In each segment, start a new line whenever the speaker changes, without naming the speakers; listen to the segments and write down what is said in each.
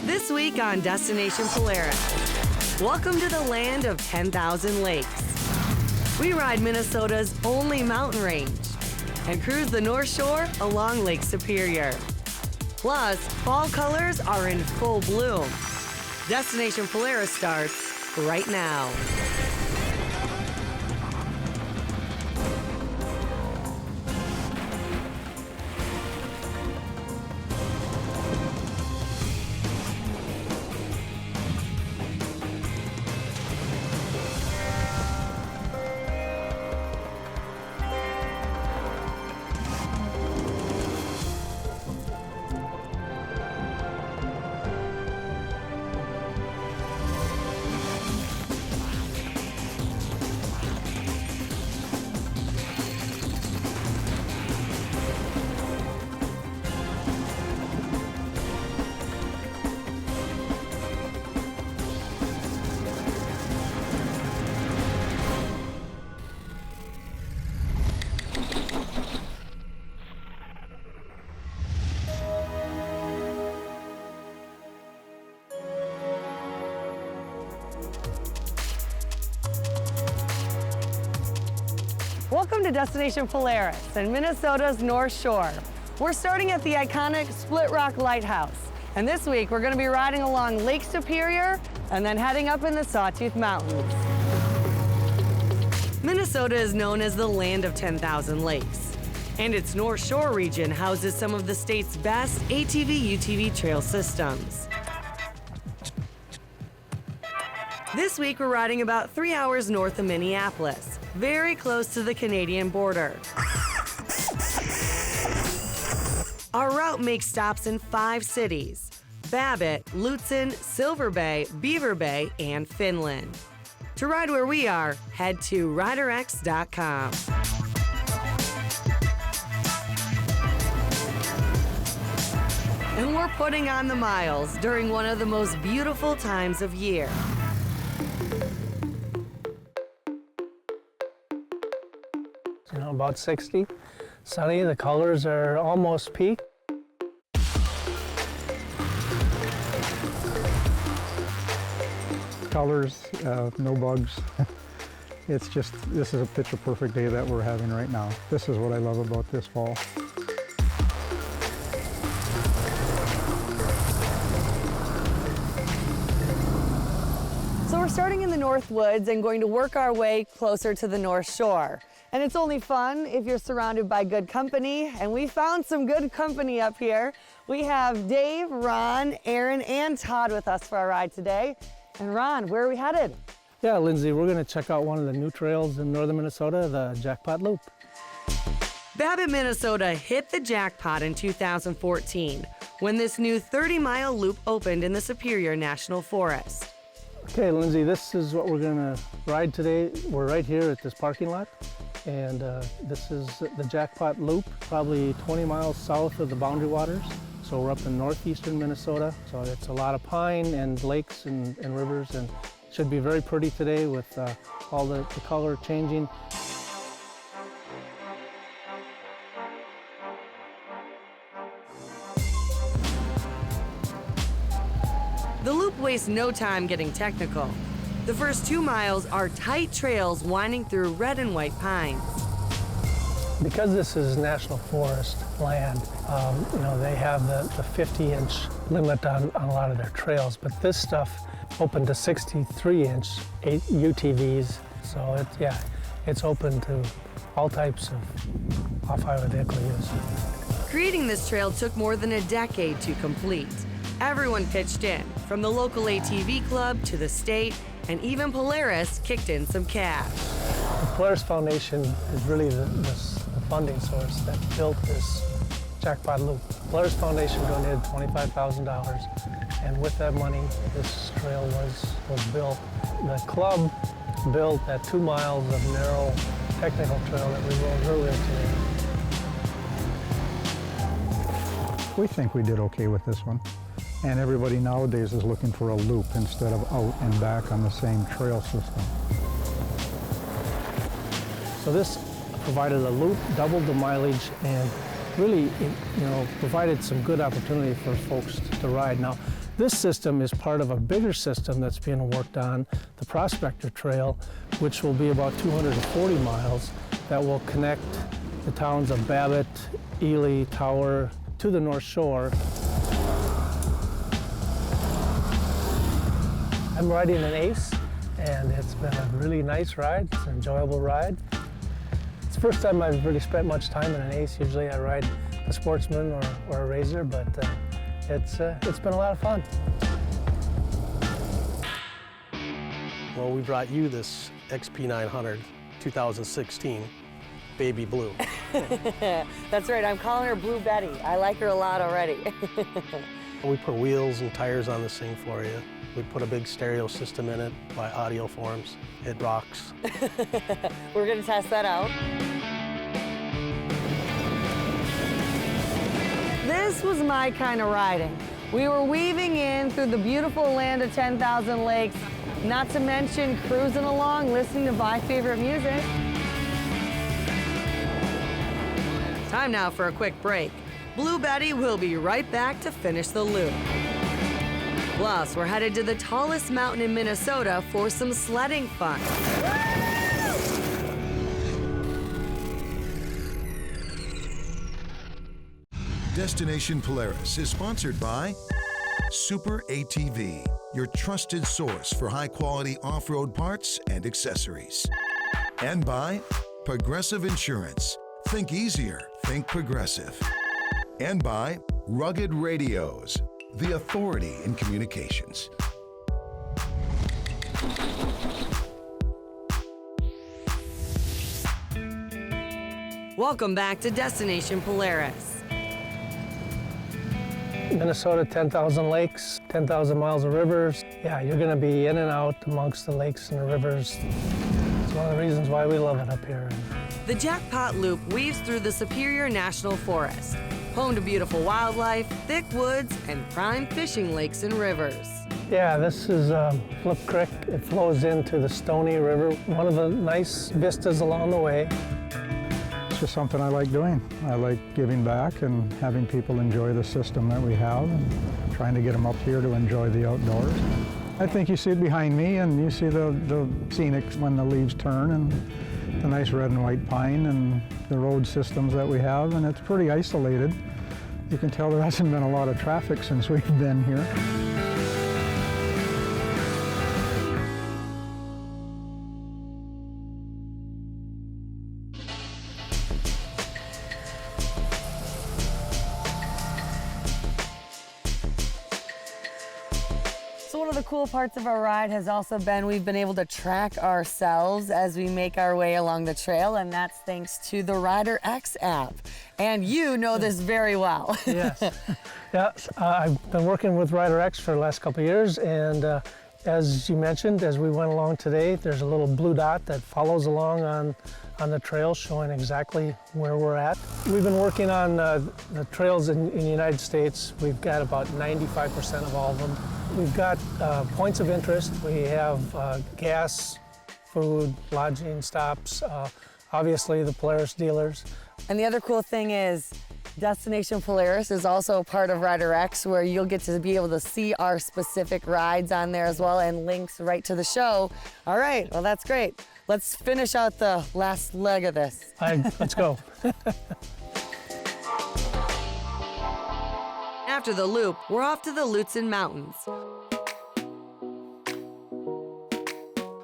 This week on Destination Polaris, welcome to the land of 10,000 lakes. We ride Minnesota's only mountain range and cruise the North Shore along Lake Superior. Plus, fall colors are in full bloom. Destination Polaris starts right now. Welcome to Destination Polaris in Minnesota's North Shore. We're starting at the iconic Split Rock Lighthouse. And this week, we're gonna be riding along Lake Superior and then heading up in the Sawtooth Mountains. Minnesota is known as the land of 10,000 lakes. And its North Shore region houses some of the state's best ATV-UTV trail systems. This week, we're riding about 3 hours north of Minneapolis, very close to the Canadian border. Our route makes stops in 5 cities: BARRITT, LUTSEN, Silver Bay, Beaver Bay, and Finland. To ride where we are, head to riderx.com. And we're putting on the miles during one of the most beautiful times of year.
You know, about 60. Sunny, the colors are almost peak.
Colors, no bugs. It's just, this is a picture perfect day that we're having right now. This is what I love about this fall.
So we're starting in the North Woods and going to work our way closer to the North Shore. And it's only fun if you're surrounded by good company, and we found some good company up here. We have Dave, Ron, Aaron, and Todd with us for our ride today. And Ron, where are we headed?
Yeah, Lindsay, we're gonna check out one of the new trails in northern Minnesota, the Jackpot Loop.
BARRITT, Minnesota hit the jackpot in 2014 when this new 30-mile loop opened in the Superior National Forest.
Okay, Lindsay, this is what we're gonna ride today. We're right here at this parking lot. And this is the Jackpot Loop, probably 20 miles south of the Boundary Waters. So we're up in northeastern Minnesota. So it's a lot of pine and lakes and rivers, and should be very pretty today with all the color changing.
The loop wastes no time getting technical. The first 2 miles are tight trails winding through red and white pines.
Because this is national forest land, you know, they have the 50-inch limit on a lot of their trails, but this stuff open to 63-inch UTVs. So it's open to all types of off-highway vehicle use.
Creating this trail took more than a decade to complete. Everyone pitched in, from the local ATV club to the state, and even Polaris kicked in some cash.
The Polaris Foundation is really the funding source that built this Jackpot Loop. Polaris Foundation donated $25,000, and with that money, this trail was built. The club built that 2 miles of narrow technical trail that we rode earlier today.
We think we did okay with this one. And everybody nowadays is looking for a loop instead of out and back on the same trail system.
So this provided a loop, doubled the mileage, and really, you know, provided some good opportunity for folks to ride. Now, this system is part of a bigger system that's being worked on, the Prospector Trail, which will be about 240 miles that will connect the towns of BARRITT, Ely, Tower to the North Shore. I'm riding an Ace, and it's been a really nice ride. It's an enjoyable ride. It's the first time I've really spent much time in an Ace. Usually I ride a Sportsman or a Razor, but it's been a lot of fun.
Well, we brought you this XP900 2016 baby blue.
That's right, I'm calling her Blue Betty. I like her a lot already.
We put wheels and tires on this thing for you. We put a big stereo system in it by Audio Forms. It rocks.
We're gonna test that out. This was my kind of riding. We were weaving in through the beautiful land of 10,000 lakes, not to mention cruising along, listening to my favorite music. Time now for a quick break. Blue Betty will be right back to finish the loop. Plus, we're headed to the tallest mountain in Minnesota for some sledding fun.
Destination Polaris is sponsored by Super ATV, your trusted source for high-quality off-road parts and accessories. And by Progressive Insurance. Think easier, think Progressive. And by Rugged Radios, the authority in communications.
Welcome back to Destination Polaris.
Minnesota, 10,000 lakes, 10,000 miles of rivers. Yeah, you're gonna be in and out amongst the lakes and the rivers. It's one of the reasons why we love it up here.
The Jackpot Loop weaves through the Superior National Forest, home to beautiful wildlife, thick woods, and prime fishing lakes and rivers.
Yeah, this is Flip Creek. It flows into the Stony River, one of the nice vistas along the way.
It's just something I like doing. I like giving back and having people enjoy the system that we have and trying to get them up here to enjoy the outdoors. I think you see it behind me and you see the scenic when the leaves turn and the nice red and white pine and the road systems that we have, and it's pretty isolated. You can tell there hasn't been a lot of traffic since we've been here.
So one of the cool parts of our ride has also been we've been able to track ourselves as we make our way along the trail, and that's thanks to the Rider X app. And you know this very well.
Yes. Yeah, I've been working with Rider X for the last couple of years, and as you mentioned, as we went along today, there's a little blue dot that follows along on the trail showing exactly where we're at. We've been working on the trails in the United States. We've got about 95% of all of them. We've got points of interest. We have gas, food, lodging stops, obviously the Polaris dealers.
And the other cool thing is Destination Polaris is also part of Rider X, where you'll get to be able to see our specific rides on there as well and links right to the show. All right, well, that's great. Let's finish out the last leg of this.
Let's go.
After the loop, we're off to the LUTSEN Mountains.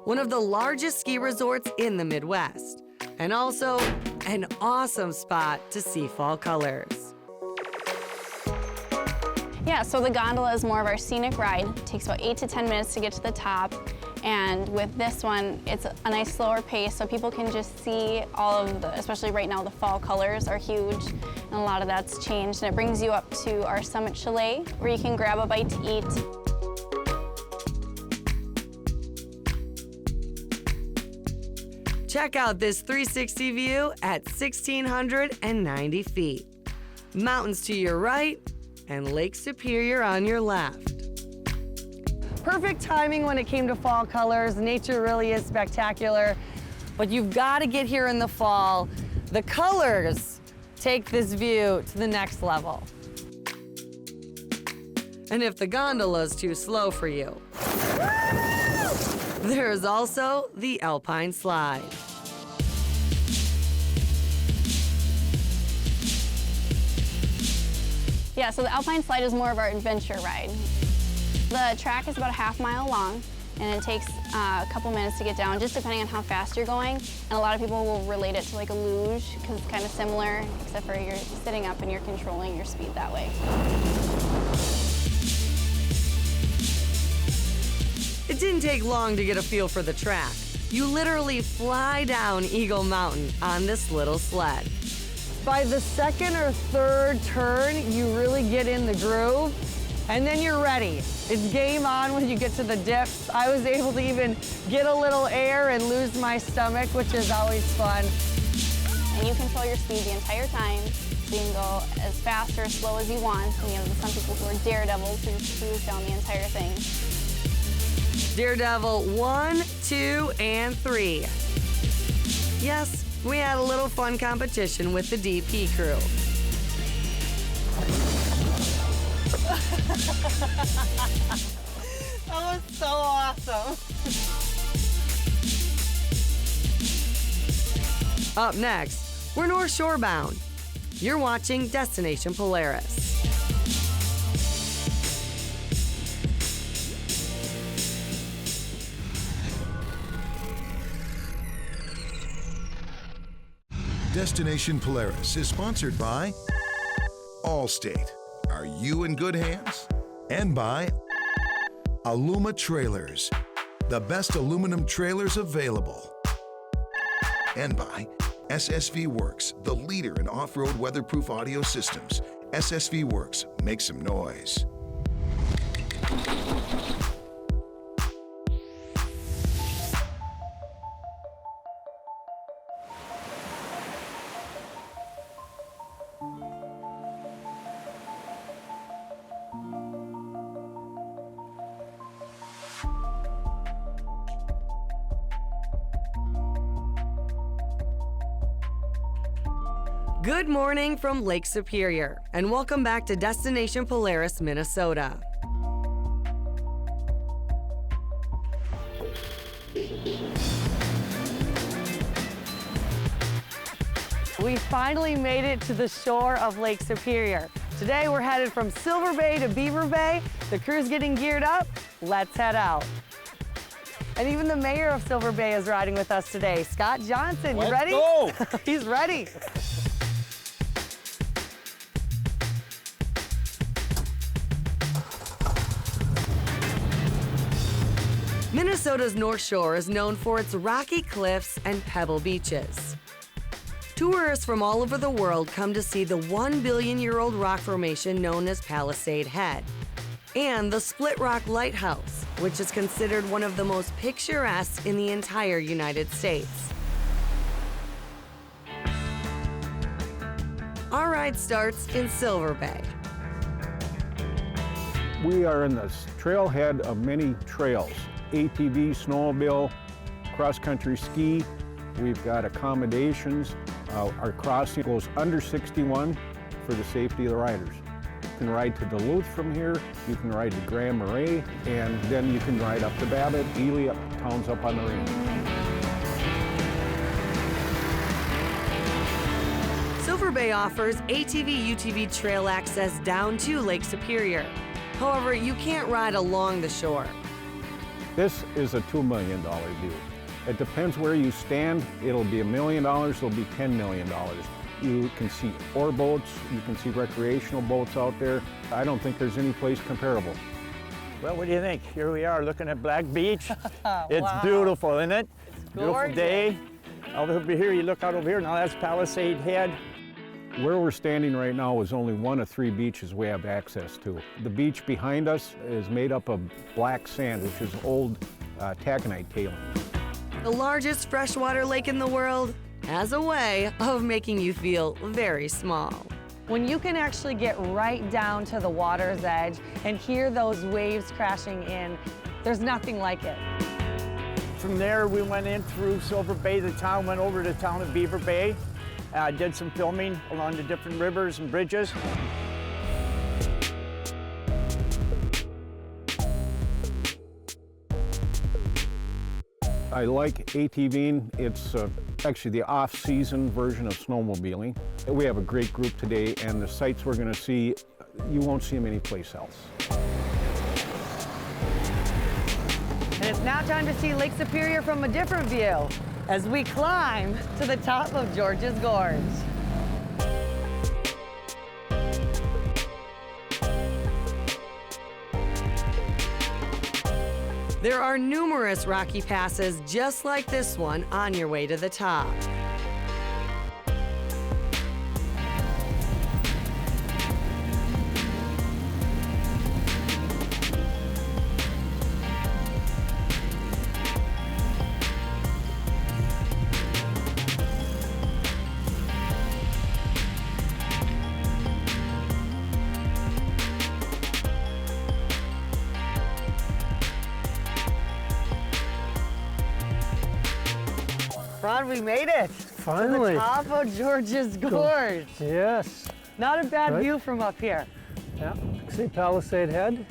One of the largest ski resorts in the Midwest, and also an awesome spot to see fall colors.
Yeah, so the gondola is more of our scenic ride. It takes about 8 to 10 minutes to get to the top. And with this one, it's a nice slower pace so people can just see all of the, especially right now, the fall colors are huge. And a lot of that's changed. And it brings you up to our Summit Chalet where you can grab a bite to eat.
Check out this 360 view at 1,690 feet. Mountains to your right and Lake Superior on your left. Perfect timing when it came to fall colors. Nature really is spectacular, but you've got to get here in the fall. The colors take this view to the next level. And if the gondola's too slow for you, there's also the Alpine Slide.
Yeah, so the Alpine Slide is more of our adventure ride. The track is about a half-mile long, and it takes a couple minutes to get down, just depending on how fast you're going. And a lot of people will relate it to like a luge, because it's kind of similar, except for you're sitting up and you're controlling your speed that way.
It didn't take long to get a feel for the track. You literally fly down Eagle Mountain on this little sled. By the second or third turn, you really get in the groove, and then you're ready. It's game on when you get to the dips. I was able to even get a little air and lose my stomach, which is always fun.
And you control your speed the entire time, so you can go as fast or as slow as you want. And you know, some people who are daredevils who cruise down the entire thing.
Daredevil 1, 2, and 3. Yes, we had a little fun competition with the DP crew. That was so awesome. Up next, we're North Shore bound. You're watching Destination Polaris.
Destination Polaris is sponsored by Allstate. Are you in good hands? And by Aluma Trailers, the best aluminum trailers available. And by SSV Works, the leader in off-road weatherproof audio systems. SSV Works, make some noise.
Good morning from Lake Superior, and welcome back to Destination Polaris, Minnesota. We finally made it to the shore of Lake Superior. Today we're headed from Silver Bay to Beaver Bay. The crew's getting geared up. Let's head out. And even the mayor of Silver Bay is riding with us today. Scott Johnson, you ready?
Let's go!
He's ready. Minnesota's North Shore is known for its rocky cliffs and pebble beaches. Tourists from all over the world come to see the 1 billion-year-old rock formation known as Palisade Head, and the Split Rock Lighthouse, which is considered one of the most picturesque in the entire United States. Our ride starts in Silver Bay.
We are in the trailhead of many trails. ATV, snowmobile, cross-country ski. We've got accommodations. Our crossing goes under 61 for the safety of the riders. You can ride to Duluth from here, you can ride to Grand Marais, and then you can ride up to Babbitt, Ely, towns up on the range.
Silver Bay offers ATV-UTV trail access down to Lake Superior. However, you can't ride along the shore.
This is a $2 million deal. It depends where you stand. It'll be $1 million, it'll be $10 million. You can see ore boats, you can see recreational boats out there. I don't think there's any place comparable.
Well, what do you think? Here we are looking at Black Beach. It's
Wow.
beautiful, isn't it?
It's
Beautiful
gorgeous.
day. Over here, you look out over here, now that's Palisade Head.
Where we're standing right now is only one of 3 beaches we have access to. The beach behind us is made up of black sand, which is old taconite tailing.
The largest freshwater lake in the world has a way of making you feel very small. When you can actually get right down to the water's edge and hear those waves crashing in, there's nothing like it.
From there, we went in through Silver Bay, the town, went over to the town of Beaver Bay. Did some filming along the different rivers and bridges.
I like ATVing. It's actually the off-season version of snowmobiling. We have a great group today, and the sights we're going to see, you won't see them anyplace else.
And it's now time to see Lake Superior from a different view as we climb to the top of George's Gorge. There are numerous rocky passes just like this one on your way to the top. Ron, we made it.
Finally.
To the top of George's Gorge.
Yes.
Not a bad
Right.
view from up here.
Yeah. See Palisade Head?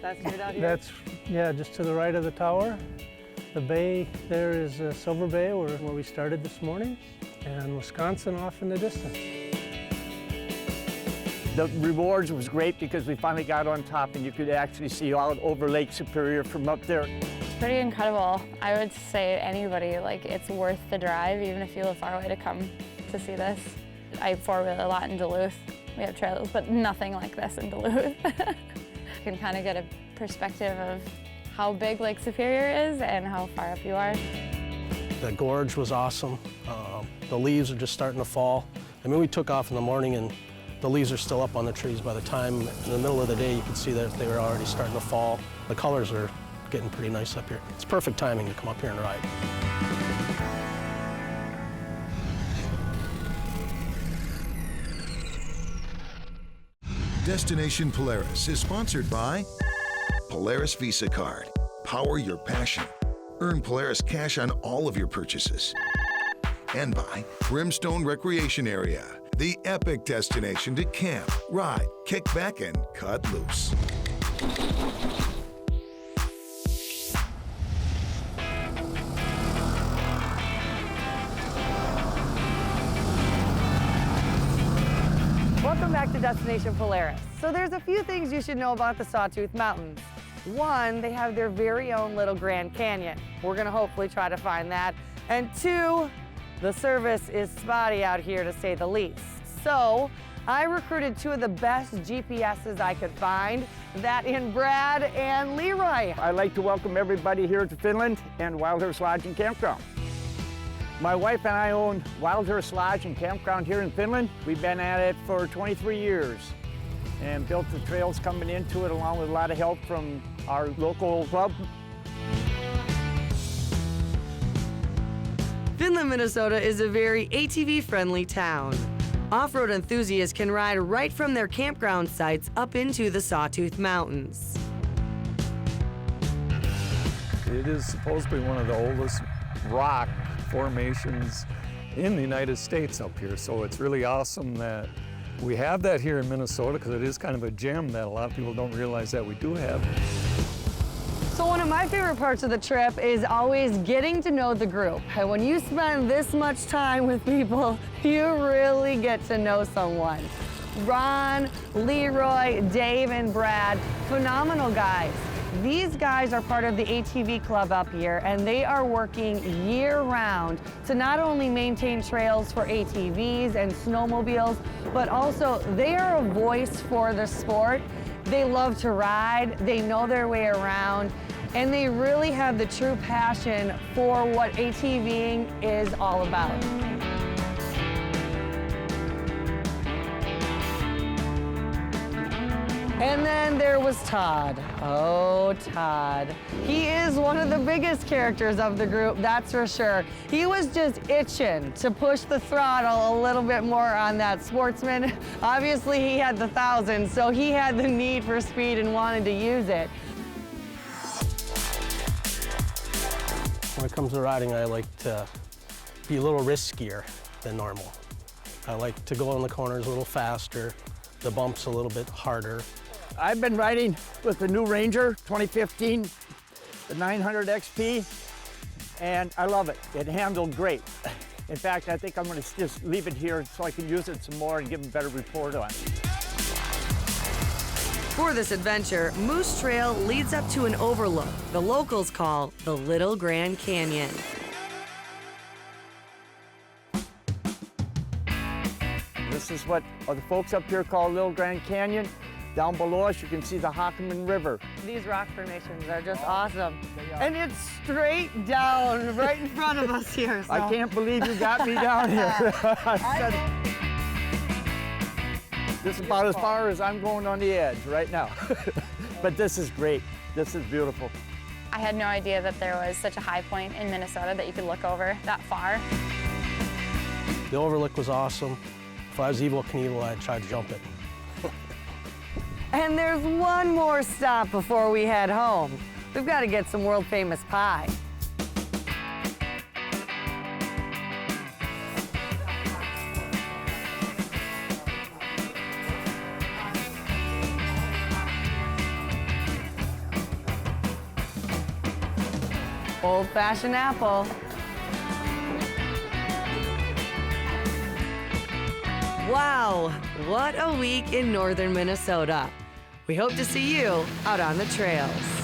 That's good out here.
That's, yeah, just to the right of the tower. The bay there is Silver Bay, where we started this morning, and Wisconsin off in the distance.
The rewards was great because we finally got on top and you could actually see out over Lake Superior from up there.
It's pretty incredible. I would say anybody, like, it's worth the drive, even if you live far away, to come to see this. I four-wheel a lot in Duluth. We have trails, but nothing like this in Duluth. You can kind of get a perspective of how big Lake Superior is and how far up you are.
The gorge was awesome. The leaves are just starting to fall. I mean, we took off in the morning and the leaves are still up on the trees. By the time in the middle of the day, you could see that they were already starting to fall. The colors are getting pretty nice up here. It's perfect timing to come up here and ride.
Destination Polaris is sponsored by Polaris Visa Card. Power your passion. Earn Polaris cash on all of your purchases. And by Brimstone Recreation Area, the epic destination to camp, ride, kick back, and cut loose.
Welcome back to Destination Polaris. So there's a few things you should know about the Sawtooth Mountains. One, they have their very own little Grand Canyon. We're gonna hopefully try to find that. And two, the service is spotty out here to say the least. So I recruited two of the best GPSs I could find, that in Brad and Leroy.
I'd like to welcome everybody here to Finland and WILDHURST Lodge and Campground. My wife and I own WILDHURST Lodge and Campground here in Finland. We've been at it for 23 years and built the trails coming into it along with a lot of help from our local club.
Finland, Minnesota is a very ATV-friendly town. Off-road enthusiasts can ride right from their campground sites up into the Sawtooth Mountains.
It is supposedly one of the oldest rock formations in the United States up here, so it's really awesome that we have that here in Minnesota, because it is kind of a gem that a lot of people don't realize that we do have.
So one of my favorite parts of the trip is always getting to know the group. And when you spend this much time with people, you really get to know someone. Ron, Leroy, Dave, and Brad, phenomenal guys. These guys are part of the ATV club up here, and they are working year-round to not only maintain trails for ATVs and snowmobiles, but also they are a voice for the sport. They love to ride, they know their way around, and they really have the true passion for what ATVing is all about. And then there was Todd. Oh, Todd. He is one of the biggest characters of the group, that's for sure. He was just itching to push the throttle a little bit more on that Sportsman. Obviously, he had the 1000, so he had the need for speed and wanted to use it.
When it comes to riding, I like to be a little riskier than normal. I like to go in the corners a little faster, the bumps a little bit harder.
I've been riding with the new Ranger 2015, the 900 XP, and I love it. It handled great. In fact, I think I'm going to just leave it here so I can use it some more and give them a better report on it.
For this adventure, Moose Trail leads up to an overlook the locals call the Little Grand Canyon.
This is what the folks up here call Little Grand Canyon. Down below us, you can see the Hockaman River.
These rock formations are just awesome. And it's straight down right in front of us here. So.
I can't believe you got me down here. This is about as far as I'm going on the edge right now. But this is great. This is beautiful.
I had no idea that there was such a high point in Minnesota that you could look over that far.
The overlook was awesome. If I was Evel Knievel, I'd try to jump it.
And there's one more stop before we head home. We've got to get some world-famous pie. Old-fashioned apple. Wow, what a week in northern Minnesota. We hope to see you out on the trails.